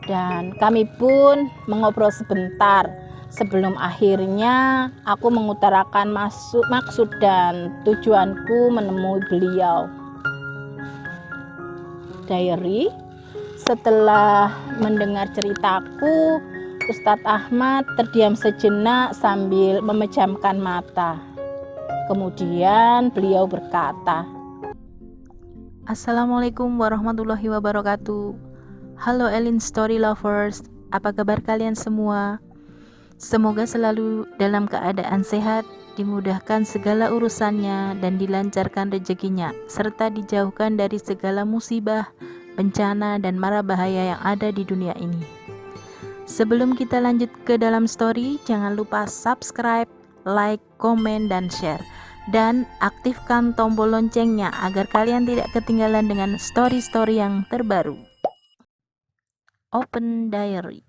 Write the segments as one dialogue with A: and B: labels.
A: Dan kami pun mengobrol sebentar sebelum akhirnya aku mengutarakan maksud dan tujuanku menemui beliau. Diary, setelah mendengar ceritaku, Ustadz Ahmad terdiam sejenak sambil memejamkan mata. Kemudian beliau berkata,
B: Assalamualaikum warahmatullahi wabarakatuh. Halo Elin Story Lovers, apa kabar kalian semua? Semoga selalu dalam keadaan sehat, dimudahkan segala urusannya dan dilancarkan rezekinya, serta dijauhkan dari segala musibah, bencana dan mara bahaya yang ada di dunia ini. Sebelum kita lanjut ke dalam story, jangan lupa subscribe, like, komen, dan share. Dan aktifkan tombol loncengnya agar kalian tidak ketinggalan dengan story-story yang terbaru. Open Diary.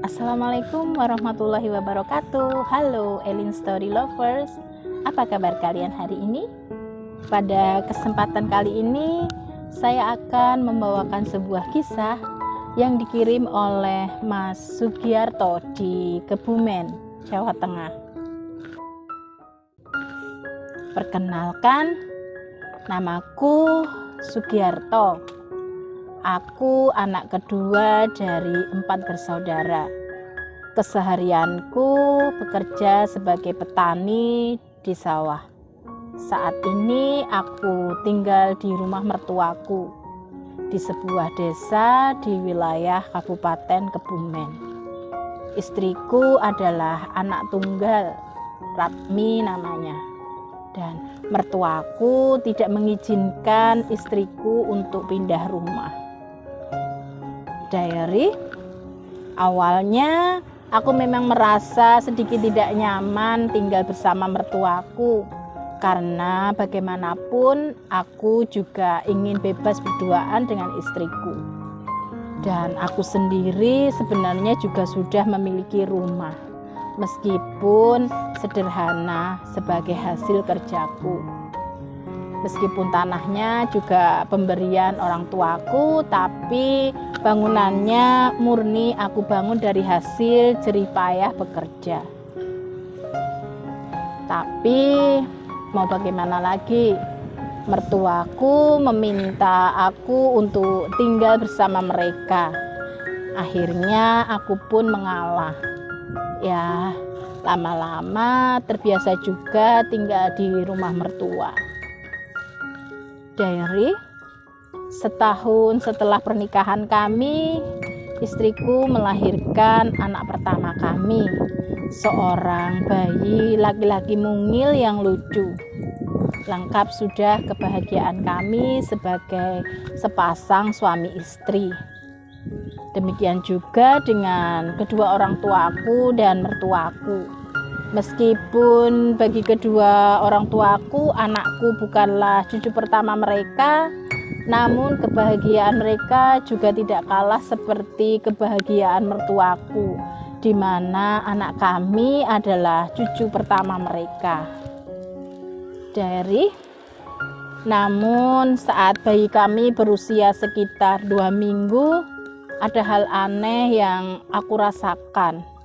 A: Assalamualaikum warahmatullahi wabarakatuh. Halo Elin Story Lovers, apa kabar kalian hari ini? Pada kesempatan kali ini saya akan membawakan sebuah kisah yang dikirim oleh Mas Sugiarto di Kebumen, Jawa Tengah. Perkenalkan, namaku Sugiarto. Aku anak kedua dari 4 bersaudara. Keseharianku bekerja sebagai petani di sawah. Saat ini aku tinggal di rumah mertuaku di sebuah desa di wilayah Kabupaten Kebumen. Istriku adalah anak tunggal, Ratmi namanya. Dan mertuaku tidak mengizinkan istriku untuk pindah rumah. Diary, awalnya aku memang merasa sedikit tidak nyaman tinggal bersama mertuaku, karena bagaimanapun aku juga ingin bebas berduaan dengan istriku. Dan aku sendiri sebenarnya juga sudah memiliki rumah, meskipun sederhana sebagai hasil kerjaku. Meskipun tanahnya juga pemberian orang tuaku, tapi bangunannya murni aku bangun dari hasil jerih payah bekerja. Tapi mau bagaimana lagi, mertuaku meminta aku untuk tinggal bersama mereka. Akhirnya aku pun mengalah. Ya, lama-lama terbiasa juga tinggal di rumah mertua. Diary, setahun setelah pernikahan kami, istriku melahirkan anak pertama kami, seorang bayi laki-laki mungil yang lucu. Lengkap sudah kebahagiaan kami sebagai sepasang suami istri. Demikian juga dengan kedua orang tuaku dan mertuaku. Meskipun bagi kedua orang tuaku, anakku bukanlah cucu pertama mereka, namun kebahagiaan mereka juga tidak kalah seperti kebahagiaan mertuaku, di mana anak kami adalah cucu pertama mereka. Diary, namun saat bayi kami berusia sekitar 2 minggu, ada hal aneh yang aku rasakan.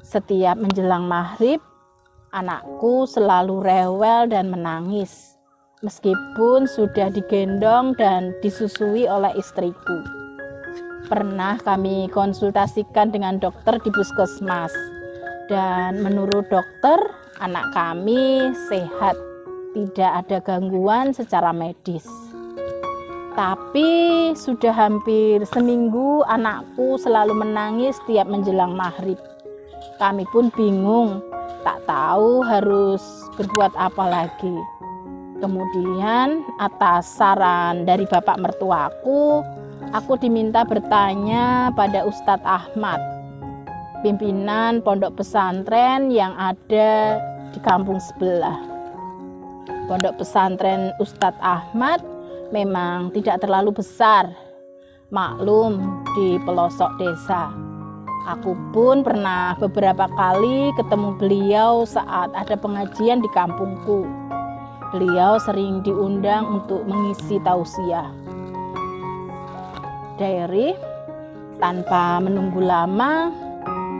A: Setiap menjelang maghrib, anakku selalu rewel dan menangis, meskipun sudah digendong dan disusui oleh istriku. Pernah kami konsultasikan dengan dokter di puskesmas, dan menurut dokter, anak kami sehat, tidak ada gangguan secara medis. Tapi sudah hampir seminggu anakku selalu menangis setiap menjelang maghrib. Kami pun bingung, tak tahu harus berbuat apa lagi. Kemudian atas saran dari bapak mertuaku, aku diminta bertanya pada Ustadz Ahmad, pimpinan pondok pesantren yang ada di kampung sebelah. Pondok pesantren Ustadz Ahmad memang tidak terlalu besar, maklum di pelosok desa. Aku pun pernah beberapa kali ketemu beliau saat ada pengajian di kampungku. Beliau sering diundang untuk mengisi tausiah. Diary, tanpa menunggu lama,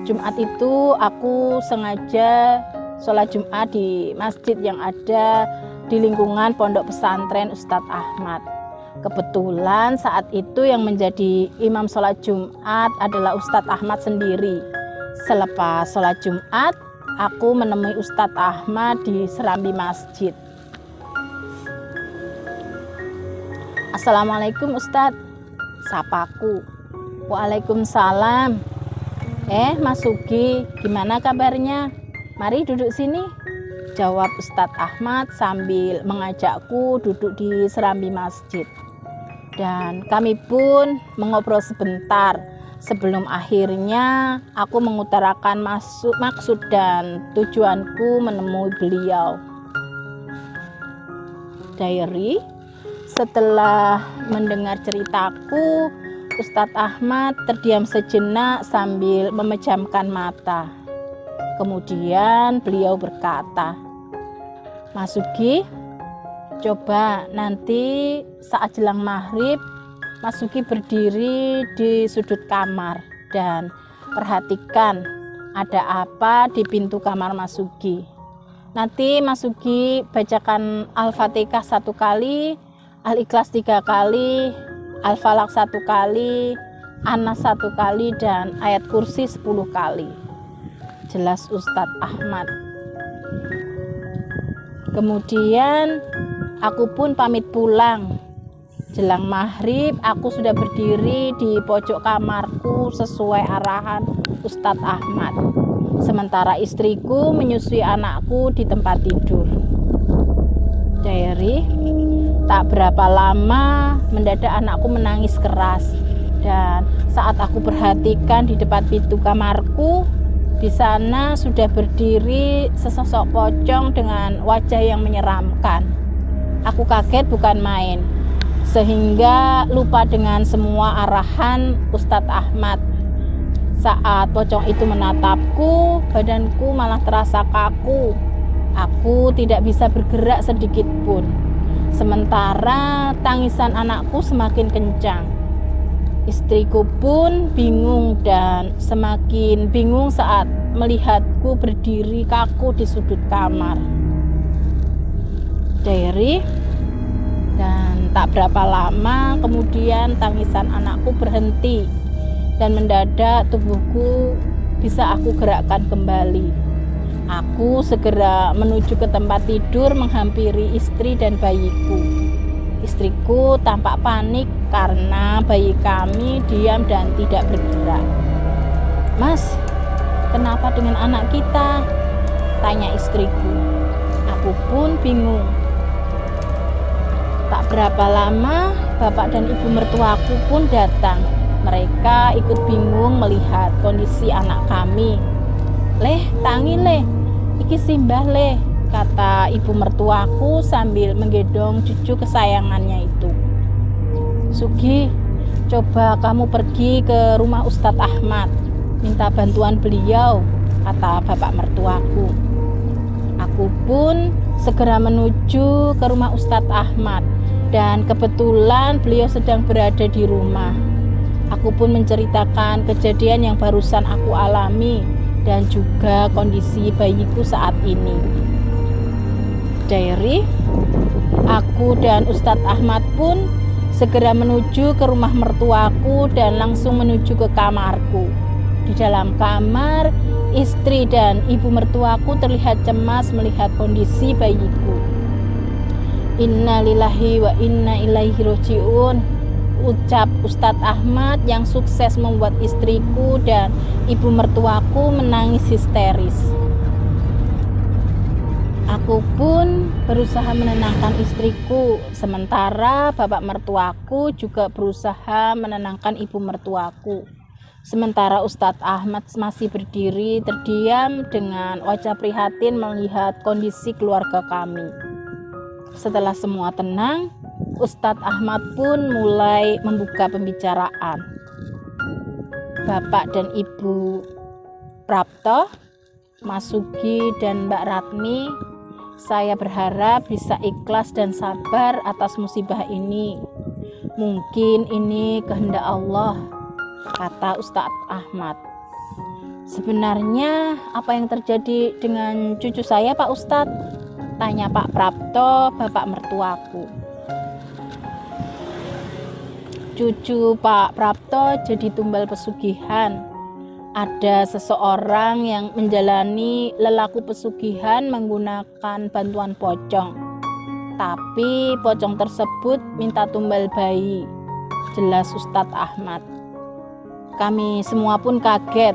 A: Jumat itu aku sengaja sholat Jumat di masjid yang ada di lingkungan pondok pesantren Ustadz Ahmad. Kebetulan saat itu yang menjadi imam sholat Jumat adalah Ustadz Ahmad sendiri. Selepas sholat Jumat, aku menemui Ustadz Ahmad di serambi masjid. Assalamualaikum Ustadz, sapaku. Waalaikumsalam. Mas Sugi, gimana kabarnya? Mari duduk sini, jawab Ustadz Ahmad sambil mengajakku duduk di serambi masjid. Dan kami pun mengobrol sebentar sebelum akhirnya aku mengutarakan maksud dan tujuanku menemui beliau. Diary, setelah mendengar ceritaku, Ustadz Ahmad terdiam sejenak sambil memejamkan mata. Kemudian beliau berkata, Mas Sugi, coba nanti saat jelang maghrib, Mas Sugi berdiri di sudut kamar dan perhatikan ada apa di pintu kamar Mas Sugi. Nanti Mas Sugi bacakan Al-Fatihah 1 kali, Al-Ikhlas 3 kali, Al-Falaq 1 kali, An-Nas 1 kali, dan ayat kursi 10 kali. Jelas Ustadz Ahmad. Kemudian aku pun pamit pulang. Jelang maghrib aku sudah berdiri di pojok kamarku sesuai arahan Ustadz Ahmad. Sementara istriku menyusui anakku di tempat tidur. Diary, tak berapa lama mendadak anakku menangis keras. Dan saat aku perhatikan di depan pintu kamarku, di sana sudah berdiri sesosok pocong dengan wajah yang menyeramkan. Aku kaget bukan main, sehingga lupa dengan semua arahan Ustadz Ahmad. Saat pocong itu menatapku, badanku malah terasa kaku. Aku tidak bisa bergerak sedikit pun. Sementara tangisan anakku semakin kencang. Istriku pun bingung dan semakin bingung saat melihatku berdiri kaku di sudut kamar. Diary, dan tak berapa lama kemudian tangisan anakku berhenti dan mendadak tubuhku bisa aku gerakkan kembali. Aku segera menuju ke tempat tidur menghampiri istri dan bayiku. Istriku tampak panik karena bayi kami diam dan tidak bergerak. Mas, kenapa dengan anak kita? Tanya istriku. Aku pun bingung. Tak berapa lama, bapak dan ibu mertuaku pun datang. Mereka ikut bingung melihat kondisi anak kami. Leh, tangi leh, iki simbah leh, kata ibu mertuaku sambil menggendong cucu kesayangannya itu. Sugi, coba kamu pergi ke rumah Ustadz Ahmad, minta bantuan beliau, kata bapak mertuaku. Aku pun segera menuju ke rumah Ustadz Ahmad dan kebetulan beliau sedang berada di rumah. Aku pun menceritakan kejadian yang barusan aku alami dan juga kondisi bayiku saat ini. Diary, aku dan Ustadz Ahmad pun segera menuju ke rumah mertuaku dan langsung menuju ke kamarku. Di dalam kamar, istri dan ibu mertuaku terlihat cemas melihat kondisi bayiku. Inna lillahi wa inna ilaihi roji'un, ucap Ustadz Ahmad yang sukses membuat istriku dan ibu mertuaku menangis histeris. Aku pun berusaha menenangkan istriku, sementara bapak mertuaku juga berusaha menenangkan ibu mertuaku. Sementara Ustadz Ahmad masih berdiri terdiam dengan wajah prihatin melihat kondisi keluarga kami. Setelah semua tenang, Ustadz Ahmad pun mulai membuka pembicaraan. Bapak dan Ibu Prapto, Mas Sugi dan Mbak Ratmi, saya berharap bisa ikhlas dan sabar atas musibah ini. Mungkin ini kehendak Allah, kata Ustadz Ahmad. Sebenarnya apa yang terjadi dengan cucu saya, Pak Ustadz? Tanya Pak Prapto, bapak mertuaku. Cucu Pak Prapto jadi tumbal pesugihan. Ada seseorang yang menjalani lelaku pesugihan menggunakan bantuan pocong. Tapi pocong tersebut minta tumbal bayi, jelas Ustadz Ahmad. Kami semua pun kaget.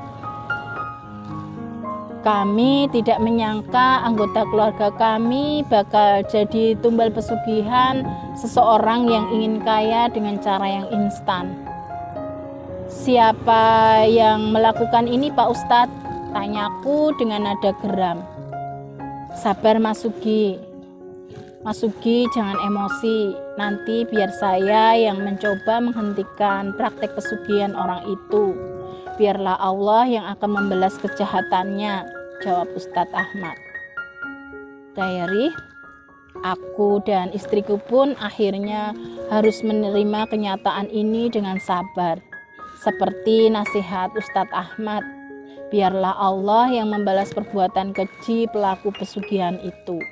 A: Kami tidak menyangka anggota keluarga kami bakal jadi tumbal pesugihan seseorang yang ingin kaya dengan cara yang instan. Siapa yang melakukan ini, Pak Ustadz? Tanyaku dengan nada geram. Sabar Mas Sugi. Mas Sugi, jangan emosi. Nanti biar saya yang mencoba menghentikan praktek pesugihan orang itu. Biarlah Allah yang akan membalas kejahatannya, jawab Ustadz Ahmad. Diary, aku dan istriku pun akhirnya harus menerima kenyataan ini dengan sabar. Seperti nasihat Ustadz Ahmad, biarlah Allah yang membalas perbuatan keji pelaku pesugihan itu.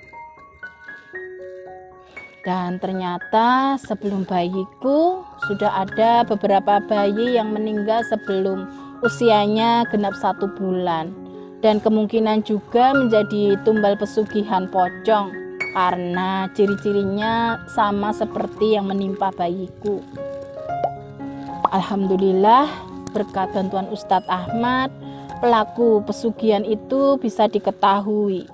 A: Dan ternyata sebelum bayiku sudah ada beberapa bayi yang meninggal sebelum usianya genap 1 bulan. Dan kemungkinan juga menjadi tumbal pesugihan pocong karena ciri-cirinya sama seperti yang menimpa bayiku. Alhamdulillah, berkat bantuan Ustadz Ahmad, pelaku pesugihan itu bisa diketahui.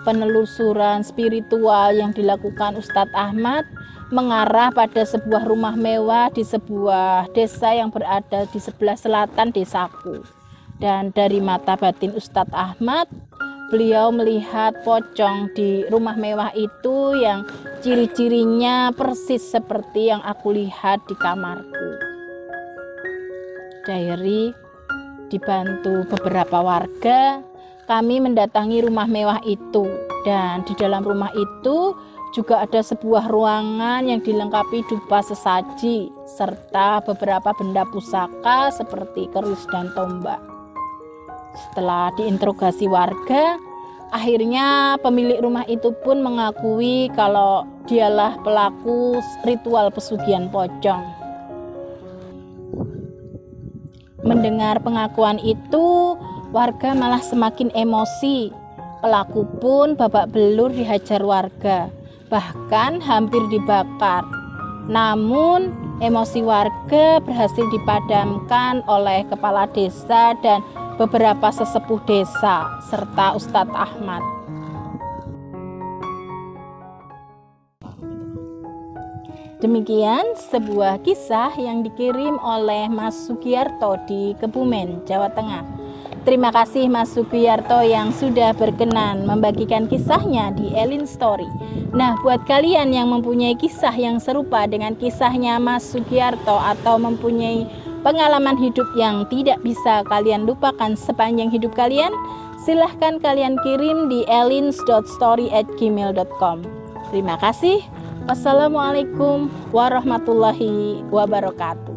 A: Penelusuran spiritual yang dilakukan Ustadz Ahmad mengarah pada sebuah rumah mewah di sebuah desa yang berada di sebelah selatan desaku. Dan dari mata batin Ustadz Ahmad, beliau melihat pocong di rumah mewah itu yang ciri-cirinya persis seperti yang aku lihat di kamarku. Diary, dibantu beberapa warga, kami mendatangi rumah mewah itu, dan di dalam rumah itu juga ada sebuah ruangan yang dilengkapi dupa sesaji serta beberapa benda pusaka seperti keris dan tombak. Setelah diinterogasi warga, akhirnya pemilik rumah itu pun mengakui kalau dialah pelaku ritual pesugihan pocong. Mendengar pengakuan itu, warga malah semakin emosi. Pelaku pun babak belur dihajar warga, bahkan hampir dibakar. Namun, emosi warga berhasil dipadamkan oleh kepala desa dan beberapa sesepuh desa, serta Ustadz Ahmad. Demikian sebuah kisah yang dikirim oleh Mas Sugiyarto di Kebumen, Jawa Tengah. Terima kasih Mas Sugiyarto yang sudah berkenan membagikan kisahnya di Elin Story. Nah, buat kalian yang mempunyai kisah yang serupa dengan kisahnya Mas Sugiyarto atau mempunyai pengalaman hidup yang tidak bisa kalian lupakan sepanjang hidup kalian, silahkan kalian kirim di elins.story@gmail.com. Terima kasih. Wassalamualaikum warahmatullahi wabarakatuh.